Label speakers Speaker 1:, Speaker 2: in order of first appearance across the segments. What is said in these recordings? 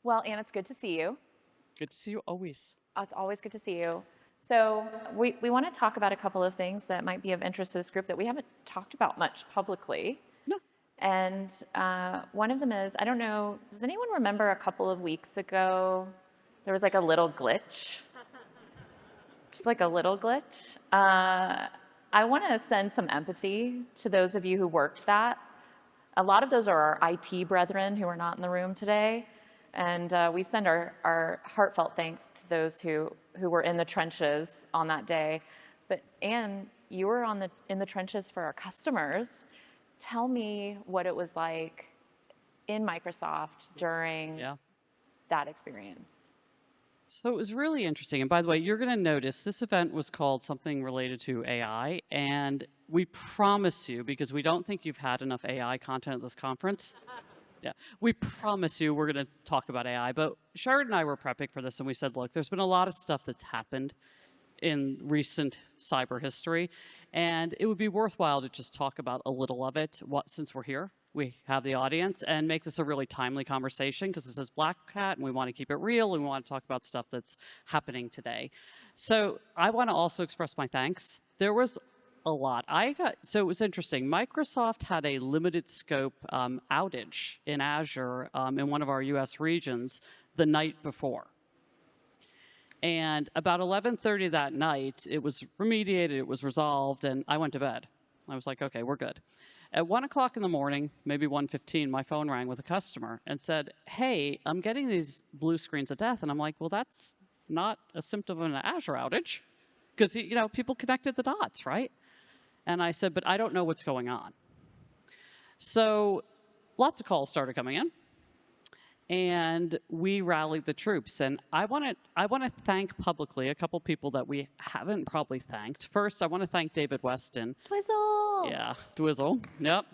Speaker 1: Well, Anne, it's good to see you.
Speaker 2: Good to see you always.
Speaker 1: It's always good to see you. So we want to talk about a couple of things that might be of interest to this group that we haven't talked about much publicly.
Speaker 2: No.
Speaker 1: And one of them is, I don't know, does anyone remember a couple of weeks ago, there was like a little glitch? Just like a little glitch. I want to send some empathy to those of you who worked that. A lot of those are our IT brethren who are not in the room today. And we send our heartfelt thanks to those who were in the trenches on that day. But Anne, you were in the trenches for our customers. Tell me what it was like in Microsoft during that experience.
Speaker 2: So it was really interesting. And by the way, you're going to notice this event was called something related to AI. And we promise you, because we don't think you've had enough AI content at this conference, we promise you we're going to talk about AI. But Sherrod and I were prepping for this, and we said, look, there's been a lot of stuff that's happened in recent cyber history, and it would be worthwhile to just talk about a little of it since we're here. We have the audience, and make this a really timely conversation, because this is Black Hat, and we want to keep it real, and we want to talk about stuff that's happening today. So I want to also express my thanks. There was a lot. So it was interesting. Microsoft had a limited scope outage in Azure in one of our US regions the night before. And about 11:30 that night, it was remediated, it was resolved, and I went to bed. I was like, okay, we're good. At 1 o'clock in the morning, maybe 1:15, my phone rang with a customer and said, hey, I'm getting these blue screens of death. And I'm like, well, that's not a symptom of an Azure outage, because people connected the dots, right? And I said, but I don't know what's going on. So lots of calls started coming in, and we rallied the troops. And I want to thank publicly a couple people that we haven't probably thanked. First, I want to thank David Weston.
Speaker 1: Twizzle!
Speaker 2: Yeah, Twizzle, yep.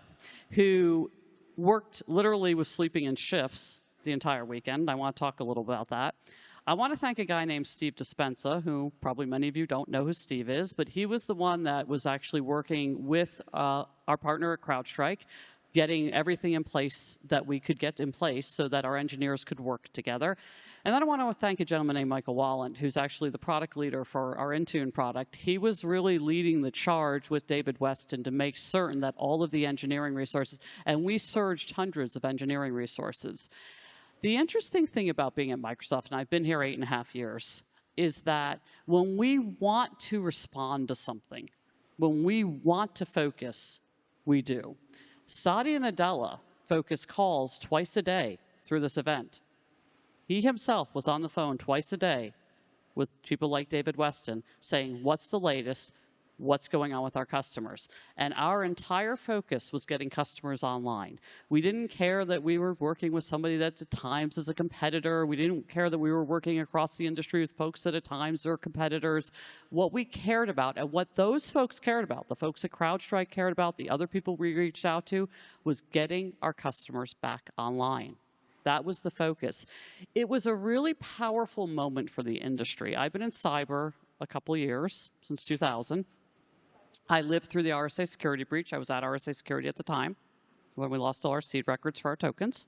Speaker 2: Who worked literally was sleeping in shifts the entire weekend. I want to talk a little about that. I want to thank a guy named Steve Dispenza, who probably many of you don't know who Steve is, but he was the one that was actually working with our partner at CrowdStrike, getting everything in place that we could get in place so that our engineers could work together. And then I want to thank a gentleman named Michael Walland, who's actually the product leader for our Intune product. He was really leading the charge with David Weston to make certain that all of the engineering resources, and we surged hundreds of engineering resources. The interesting thing about being at Microsoft, and I've been here 8.5 years, is that when we want to respond to something, when we want to focus, we do. Satya Nadella focused calls twice a day through this event. He himself was on the phone twice a day with people like David Weston saying, what's the latest? What's going on with our customers? And our entire focus was getting customers online. We didn't care that we were working with somebody that's at times is a competitor. We didn't care that we were working across the industry with folks that at times are competitors. What we cared about, and what those folks cared about, the folks at CrowdStrike cared about, the other people we reached out to, was getting our customers back online. That was the focus. It was a really powerful moment for the industry. I've been in cyber a couple of years, since 2000. I lived through the RSA security breach. I was at RSA security at the time when we lost all our seed records for our tokens.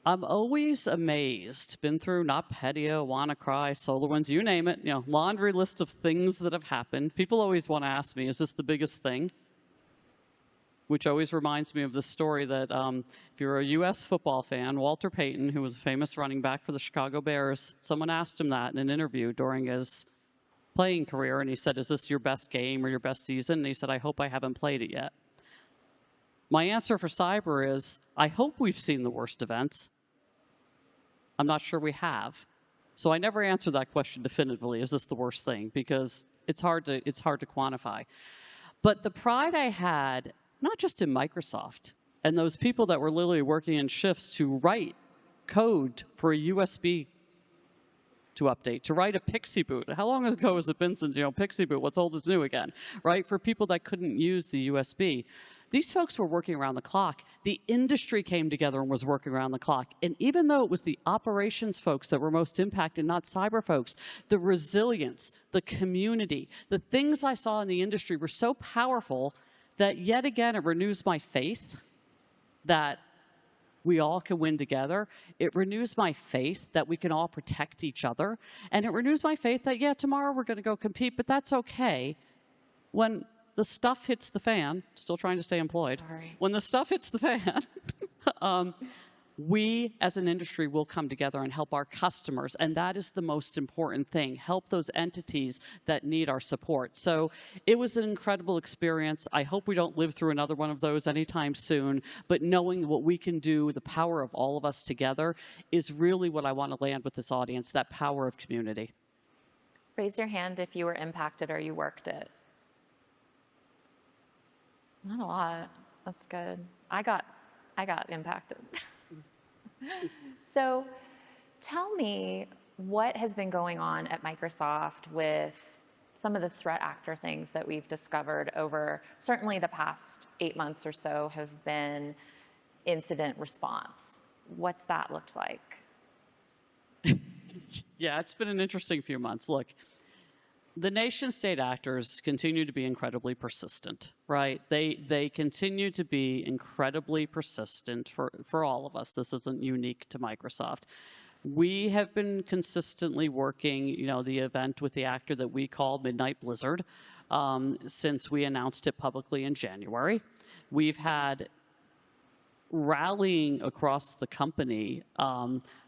Speaker 2: I'm always amazed, been through NotPetya, WannaCry, SolarWinds, you name it, laundry list of things that have happened. People always want to ask me, is this the biggest thing? Which always reminds me of the story that if you're a US football fan, Walter Payton, who was a famous running back for the Chicago Bears, someone asked him that in an interview during his playing career, and he said, is this your best game or your best season? And he said, I hope I haven't played it yet. My answer for cyber is, I hope we've seen the worst events. I'm not sure we have. So I never answer that question definitively, is this the worst thing? Because it's hard to quantify. But the pride I had, not just in Microsoft, and those people that were literally working in shifts to write code for a USB to update, to write a Pixie boot. How long ago has it been since, Pixie boot, what's old is new again, right? For people that couldn't use the USB. These folks were working around the clock. The industry came together and was working around the clock. And even though it was the operations folks that were most impacted, not cyber folks, the resilience, the community, the things I saw in the industry were so powerful that yet again it renews my faith that we all can win together. It renews my faith that we can all protect each other. And it renews my faith that, yeah, tomorrow we're going to go compete, but that's okay. When the stuff hits the fan, still trying to stay employed.
Speaker 1: Sorry.
Speaker 2: When the stuff hits the fan, we as an industry will come together and help our customers, and that is the most important thing. Help those entities that need our support. So it was an incredible experience. I hope we don't live through another one of those anytime soon, but knowing what we can do, the power of all of us together, is really what I want to land with this audience, that power of community.
Speaker 1: Raise your hand if you were impacted or you worked it. Not a lot. That's good. I got impacted. So tell me what has been going on at Microsoft with some of the threat actor things that we've discovered over certainly the past 8 months or so have been incident response. What's that looked like?
Speaker 2: Yeah, it's been an interesting few months. Look, the nation-state actors continue to be incredibly persistent, right? They continue to be incredibly persistent for all of us. This isn't unique to Microsoft. We have been consistently working, the event with the actor that we call Midnight Blizzard since we announced it publicly in January. We've had rallying across the company,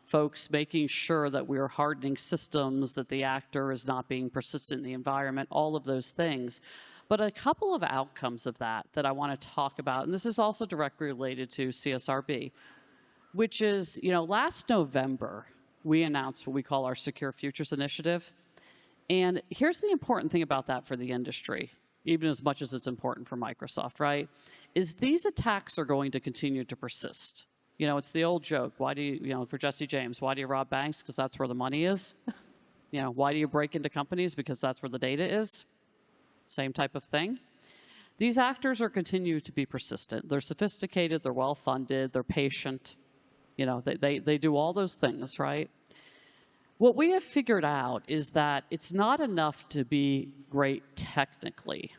Speaker 2: folks making sure that we're hardening systems, that the actor is not being persistent in the environment, all of those things. But a couple of outcomes of that I want to talk about, and this is also directly related to CSRB, which is, last November, we announced what we call our Secure Futures Initiative. And here's the important thing about that for the industry, even as much as it's important for Microsoft, right, is these attacks are going to continue to persist. It's the old joke. Why do you, for Jesse James, why do you rob banks? Because that's where the money is. Why do you break into companies? Because that's where the data is. Same type of thing. These actors are continue to be persistent. They're sophisticated, they're well-funded, they're patient. They do all those things, right? What we have figured out is that it's not enough to be great technically.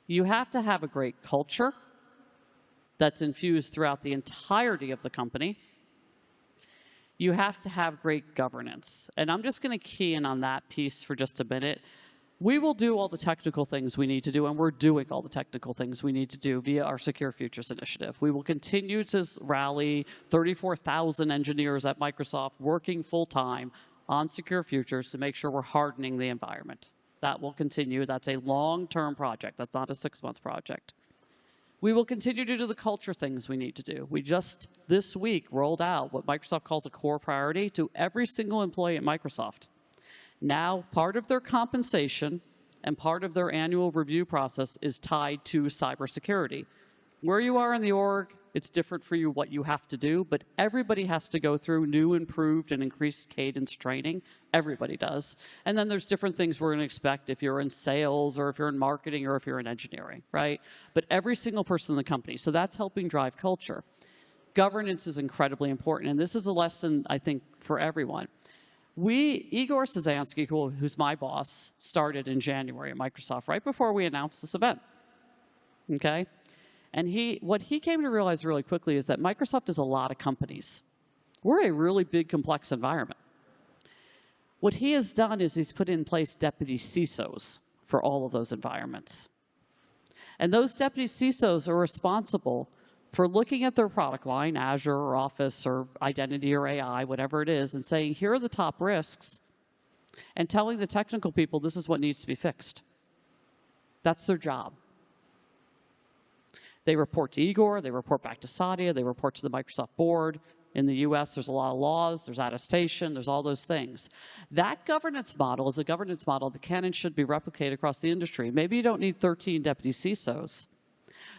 Speaker 2: You have to have a great culture that's infused throughout the entirety of the company. You have to have great governance. And I'm just going to key in on that piece for just a minute. We will do all the technical things we need to do, and we're doing all the technical things we need to do via our Secure Futures Initiative. We will continue to rally 34,000 engineers at Microsoft working full-time on Secure Futures to make sure we're hardening the environment. That will continue. That's a long-term project. That's not a 6-month project. We will continue to do the culture things we need to do. We just this week rolled out what Microsoft calls a core priority to every single employee at Microsoft. Now, part of their compensation and part of their annual review process is tied to cybersecurity. Where you are in the org, it's different for you what you have to do, but everybody has to go through new, improved, and increased cadence training. Everybody does. And then there's different things we're going to expect if you're in sales or if you're in marketing or if you're in engineering, right? But every single person in the company. So that's helping drive culture. Governance is incredibly important, and this is a lesson, I think, for everyone. Igor Szymanski, who's my boss, started in January at Microsoft, right before we announced this event, okay? And what he came to realize really quickly is that Microsoft is a lot of companies. We're a really big, complex environment. What he has done is he's put in place deputy CISOs for all of those environments. And those deputy CISOs are responsible for looking at their product line, Azure or Office or Identity or AI, whatever it is, and saying, here are the top risks, and telling the technical people this is what needs to be fixed. That's their job. They report to Igor, they report back to Satya, they report to the Microsoft board. In the US, there's a lot of laws, there's attestation, there's all those things. That governance model is a governance model that can and should be replicated across the industry. Maybe you don't need 13 deputy CISOs,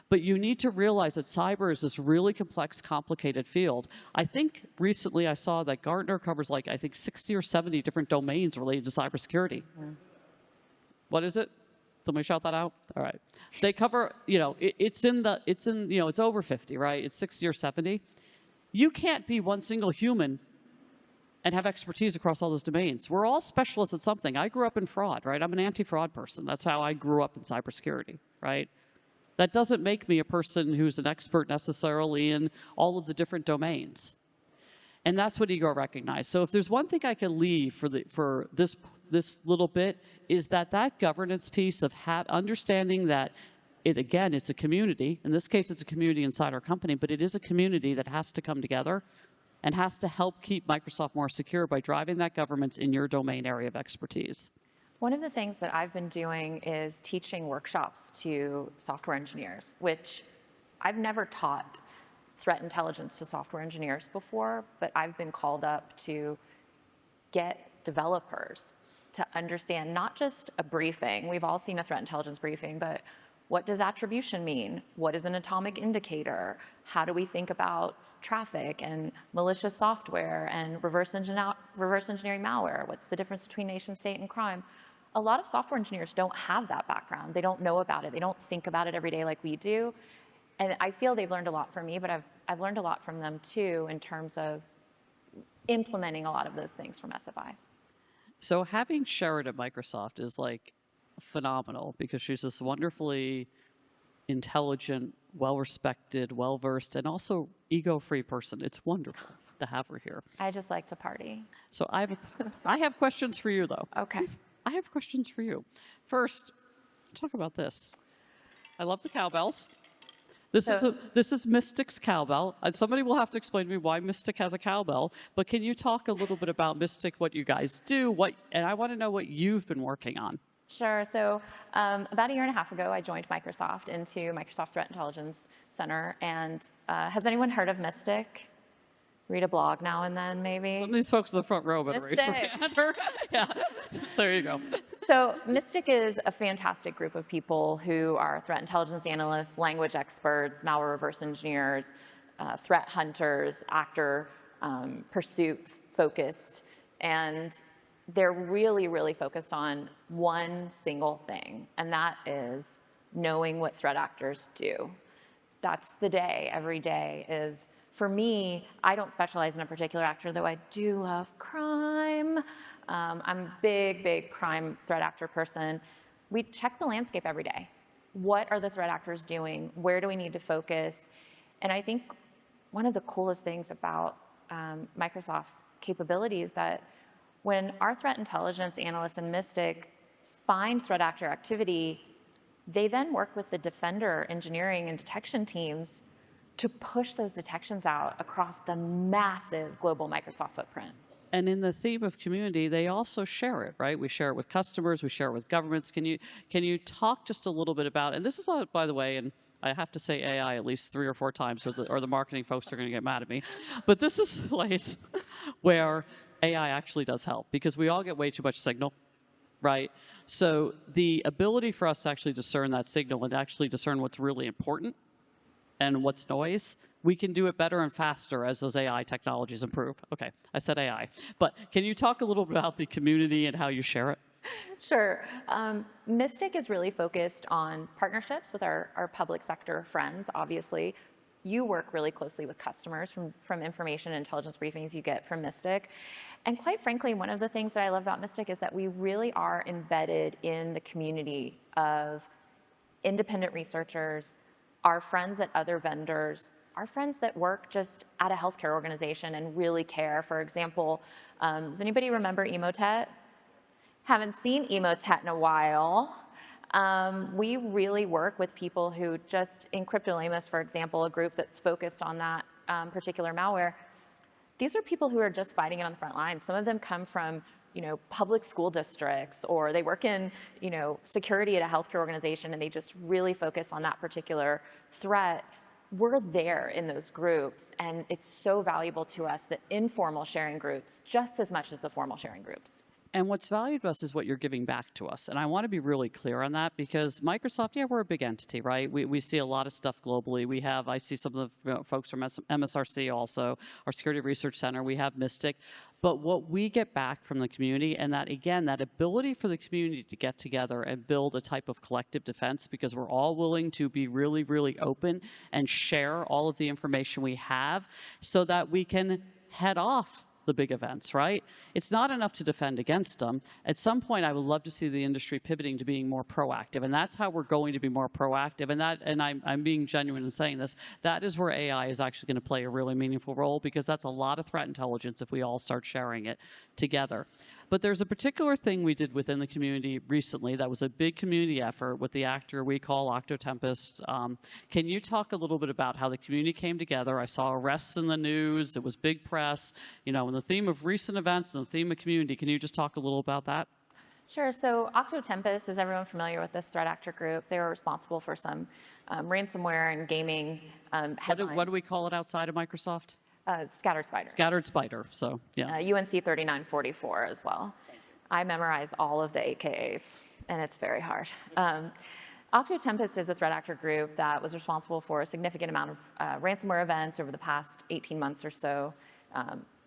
Speaker 2: but you need to realize that cyber is this really complex, complicated field. I think recently I saw that Gartner covers 60 or 70 different domains related to cybersecurity. Yeah. What is it? Somebody shout that out? All right. They cover, it's over 50, right? It's 60 or 70. You can't be one single human and have expertise across all those domains. We're all specialists at something. I grew up in fraud, right? I'm an anti-fraud person. That's how I grew up in cybersecurity, right? That doesn't make me a person who's an expert necessarily in all of the different domains. And that's what ego recognized. So if there's one thing I can leave for this little bit, is that governance piece of understanding that it's a community. In this case, it's a community inside our company, but it is a community that has to come together and has to help keep Microsoft more secure by driving that governance in your domain area of expertise.
Speaker 1: One of the things that I've been doing is teaching workshops to software engineers, which I've never taught threat intelligence to software engineers before, but I've been called up to get developers to understand not just a briefing. We've all seen a threat intelligence briefing, but what does attribution mean? What is an atomic indicator? How do we think about traffic and malicious software and reverse engineering malware? What's the difference between nation state and crime? A lot of software engineers don't have that background. They don't know about it. They don't think about it every day like we do. And I feel they've learned a lot from me, but I've learned a lot from them too in terms of implementing a lot of those things from SFI.
Speaker 2: So having Sherrod at Microsoft is like phenomenal because she's this wonderfully intelligent, well-respected, well-versed, and also ego-free person. It's wonderful to have her here.
Speaker 1: I just like to party.
Speaker 2: So I have questions for you, though.
Speaker 1: Okay.
Speaker 2: I have questions for you. First, talk about this. I love the cowbells. This is Mystic's cowbell. And somebody will have to explain to me why Mystic has a cowbell. But can you talk a little bit about Mystic, what you guys do, and I want to know what you've been working on.
Speaker 1: Sure. So about a year and a half ago, I joined Microsoft into Microsoft Threat Intelligence Center. And has anyone heard of Mystic? Read a blog now and then, maybe?
Speaker 2: Some of these folks in the front row better raise their hand. Yeah, there you go.
Speaker 1: So Mystic is a fantastic group of people who are threat intelligence analysts, language experts, malware reverse engineers, threat hunters, actor pursuit focused. And they're really, really focused on one single thing, and that is knowing what threat actors do. That's the day, every day is. For me, I don't specialize in a particular actor, though I do love crime. I'm a big crime threat actor person. We check the landscape every day. What are the threat actors doing? Where do we need to focus? And I think one of the coolest things about Microsoft's capabilities that when our threat intelligence analysts in Mystic find threat actor activity, they then work with the defender engineering and detection teams to push those detections out across the massive global Microsoft footprint.
Speaker 2: And in the theme of community, they also share it, right? We share it with customers, we share it with governments. Can you talk just a little bit about, and this is all, by the way, and I have to say AI at least 3 or 4 times or the marketing folks are going to get mad at me, but this is a place where AI actually does help because we all get way too much signal, right? So the ability for us to actually discern that signal and actually discern what's really important and what's noise, we can do it better and faster as those AI technologies improve. Okay, I said AI. But can you talk a little bit about the community and how you share it?
Speaker 1: Sure. Mystic is really focused on partnerships with our public sector friends, obviously. You work really closely with customers from information and intelligence briefings you get from Mystic. And quite frankly, one of the things that I love about Mystic is that we really are embedded in the community of independent researchers, our friends at other vendors, our friends that work just at a healthcare organization and really care. For example, does anybody remember Emotet? Haven't seen Emotet in a while. We really work with people who just, in Cryptolamus, for example, a group that's focused on that particular malware, these are people who are just fighting it on the front lines. Some of them come from public school districts, or they work in, security at a healthcare organization, and they just really focus on that particular threat. We're there in those groups, and it's so valuable to us, the informal sharing groups, just as much as the formal sharing groups.
Speaker 2: And what's valued to us is what you're giving back to us. And I want to be really clear on that because Microsoft, we're a big entity, right? We see a lot of stuff globally. I see some of the folks from MSRC also, our Security Research Center. We have Mystic. But what we get back from the community, and that, again, that ability for the community to get together and build a type of collective defense because we're all willing to be really, really open and share all of the information we have so that we can head off the big events, right? It's not enough to defend against them. At some point, I would love to see the industry pivoting to being more proactive, and that's how we're going to be more proactive. And I'm being genuine in saying this. That is where AI is actually going to play a really meaningful role, because that's a lot of threat intelligence if we all start sharing it together. But there's a particular thing we did within the community recently that was a big community effort with the actor we call Octo Tempest. Can you talk a little bit about how the community came together? I saw arrests in the news. It was big press. You know, and the theme of recent events and the theme of community. Can you just talk a little about that?
Speaker 1: Sure. So Octo Tempest, is everyone familiar with this threat actor group? They were responsible for some ransomware and gaming headlines.
Speaker 2: What do we call it outside of Microsoft?
Speaker 1: Scattered Spider.
Speaker 2: Scattered Spider, so yeah.
Speaker 1: UNC 3944 as well. I memorize all of the AKAs, and it's very hard. Octo Tempest is a threat actor group that was responsible for a significant amount of ransomware events over the past 18 months or so,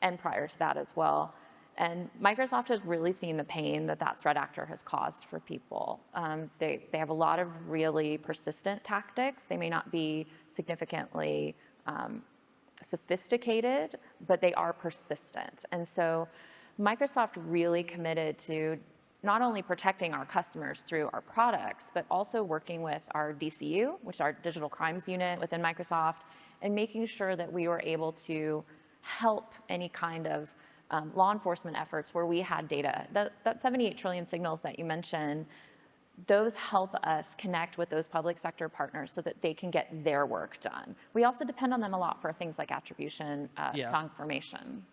Speaker 1: and prior to that as well. And Microsoft has really seen the pain that that threat actor has caused for people. They have a lot of really persistent tactics. They may not be significantly sophisticated, but they are persistent. And so Microsoft really committed to not only protecting our customers through our products, but also working with our DCU, which is our digital crimes unit within Microsoft, and making sure that we were able to help any kind of law enforcement efforts where we had data. That 78 trillion signals that you mentioned, those help us connect with those public sector partners so that they can get their work done. We also depend on them a lot for things like attribution, confirmation.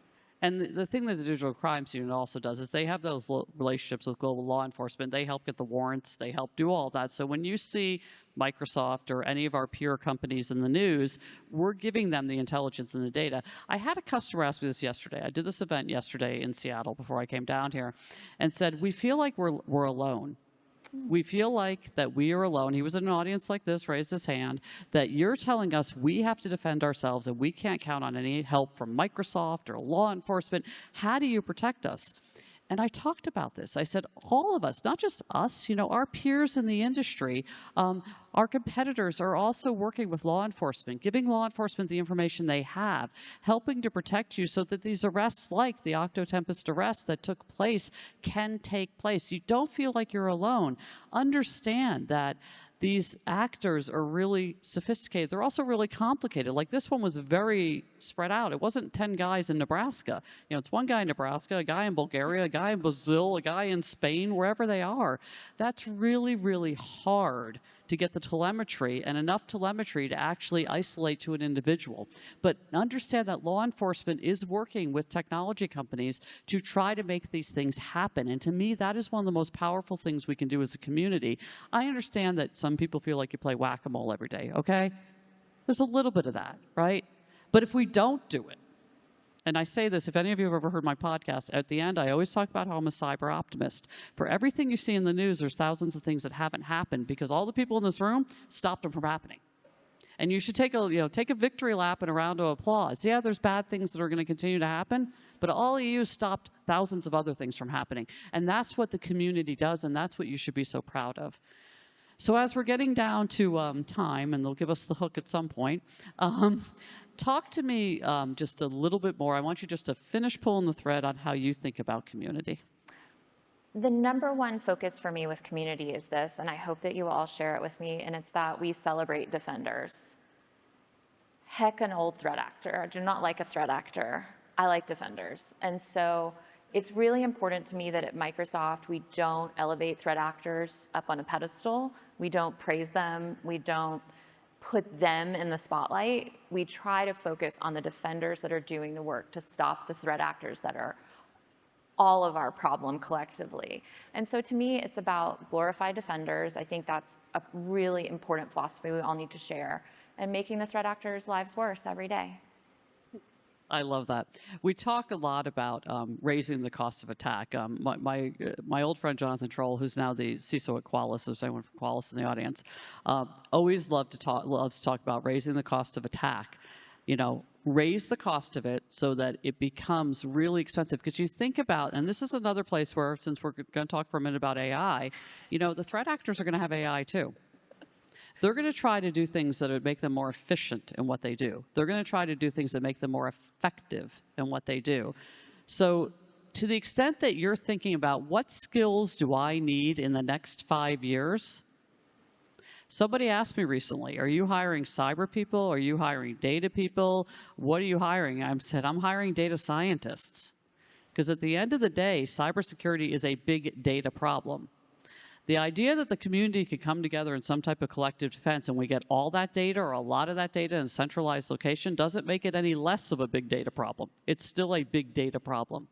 Speaker 2: And the thing that the Digital Crimes Unit also does is they have those relationships with global law enforcement. They help get the warrants. They help do all that. So when you see Microsoft or any of our peer companies in the news, we're giving them the intelligence and the data. I had a customer ask me this yesterday. I did this event yesterday in Seattle before I came down here, and said, we feel like we're alone. We feel like that we are alone. He was in an audience like this, raised his hand, that you're telling us we have to defend ourselves and we can't count on any help from Microsoft or law enforcement. How do you protect us? And I talked about this. I said, all of us, not just us, you know, our peers in the industry, our competitors are also working with law enforcement, giving law enforcement the information they have, helping to protect you so that these arrests like the Octo Tempest arrest that took place can take place. You don't feel like you're alone. Understand that these actors are really sophisticated. They're also really complicated. Like this one was very spread out. It wasn't 10 guys in Nebraska. You know, it's one guy in Nebraska, a guy in Bulgaria, a guy in Brazil, a guy in Spain, wherever they are. That's really, really hard to get the telemetry and enough telemetry to actually isolate to an individual. But understand that law enforcement is working with technology companies to try to make these things happen. And to me, that is one of the most powerful things we can do as a community. I understand that some people feel like you play whack-a-mole every day, okay? There's a little bit of that, right? But if we don't do it, and I say this, if any of you have ever heard my podcast, at the end, I always talk about how I'm a cyber optimist. For everything you see in the news, there's thousands of things that haven't happened because all the people in this room stopped them from happening. And you should take a victory lap and a round of applause. Yeah, there's bad things that are going to continue to happen, but all you stopped thousands of other things from happening. And that's what the community does, and that's what you should be so proud of. So as we're getting down to time, and they'll give us the hook at some point, talk to me just a little bit more. I want you just to finish pulling the thread on how you think about community.
Speaker 1: The number one focus for me with community is this, and I hope that you all share it with me, and it's that we celebrate defenders. Heck, an old threat actor. I do not like a threat actor. I like defenders. And so it's really important to me that at Microsoft, we don't elevate threat actors up on a pedestal. We don't praise them. We don't put them in the spotlight. We try to focus on the defenders that are doing the work to stop the threat actors that are all of our problem collectively. And so to me, it's about glorified defenders. I think that's a really important philosophy we all need to share, and making the threat actors' lives worse every day.
Speaker 2: I love that. We talk a lot about raising the cost of attack. My old friend Jonathan Troll, who's now the CISO at Qualys, there's anyone from Qualys in the audience, always loves to talk about raising the cost of attack. You know, raise the cost of it so that it becomes really expensive. Because you think about, and this is another place where, since we're going to talk for a minute about AI, you know, the threat actors are going to have AI too. They're going to try to do things that would make them more efficient in what they do. They're going to try to do things that make them more effective in what they do. So to the extent that you're thinking about what skills do I need in the next 5 years, somebody asked me recently, are you hiring cyber people? Are you hiring data people? What are you hiring? I said, I'm hiring data scientists. Because at the end of the day, cybersecurity is a big data problem. The idea that the community could come together in some type of collective defense and we get all that data or a lot of that data in a centralized location doesn't make it any less of a big data problem. It's still a big data problem.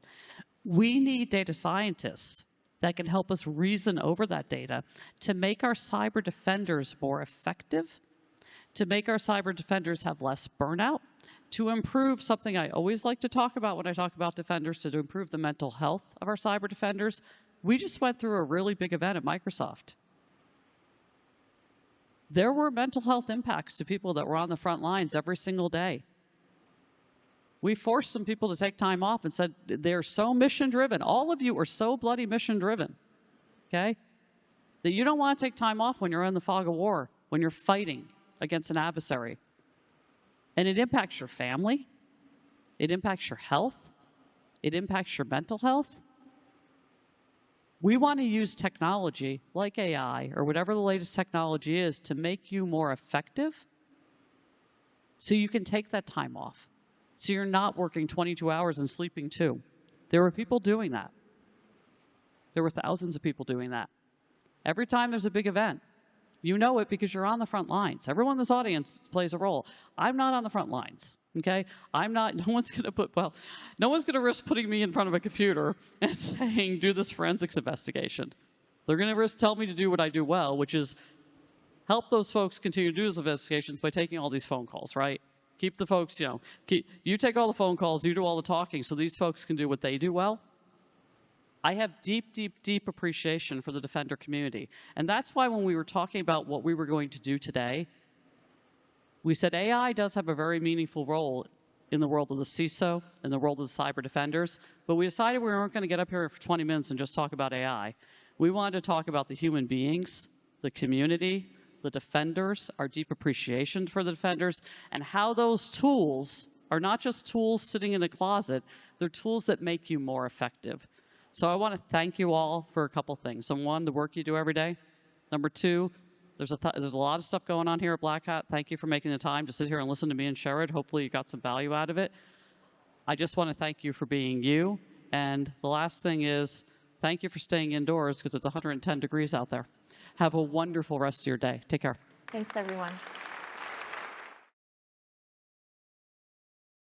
Speaker 2: We need data scientists that can help us reason over that data to make our cyber defenders more effective, to make our cyber defenders have less burnout, to improve something I always like to talk about when I talk about defenders, to improve the mental health of our cyber defenders. We just went through a really big event at Microsoft. There were mental health impacts to people that were on the front lines every single day. We forced some people to take time off and said, they're so mission-driven. All of you are so bloody mission-driven, okay, that you don't want to take time off when you're in the fog of war, when you're fighting against an adversary. And it impacts your family. It impacts your health. It impacts your mental health. We want to use technology like AI or whatever the latest technology is to make you more effective so you can take that time off. So you're not working 22 hours and sleeping 2. There were people doing that. There were thousands of people doing that. Every time there's a big event, you know it because you're on the front lines. Everyone in this audience plays a role. I'm not on the front lines. Okay, I'm not. No one's going to risk putting me in front of a computer and saying, "Do this forensics investigation." They're going to risk tell me to do what I do well, which is help those folks continue to do those investigations by taking all these phone calls. Right? Keep the folks. You take all the phone calls, you do all the talking, so these folks can do what they do well. I have deep, deep, deep appreciation for the defender community, and that's why when we were talking about what we were going to do today, we said AI does have a very meaningful role in the world of the CISO, in the world of the cyber defenders, but we decided we weren't going to get up here for 20 minutes and just talk about AI. We wanted to talk about the human beings, the community, the defenders, our deep appreciation for the defenders, and how those tools are not just tools sitting in a closet, they're tools that make you more effective. So I want to thank you all for a couple things. Number one, the work you do every day. Number two, there's a lot of stuff going on here at Black Hat. Thank you for making the time to sit here and listen to me and Sherrod. Hopefully you got some value out of it. I just want to thank you for being you. And the last thing is, thank you for staying indoors because it's 110 degrees out there. Have a wonderful rest of your day. Take care.
Speaker 1: Thanks, everyone.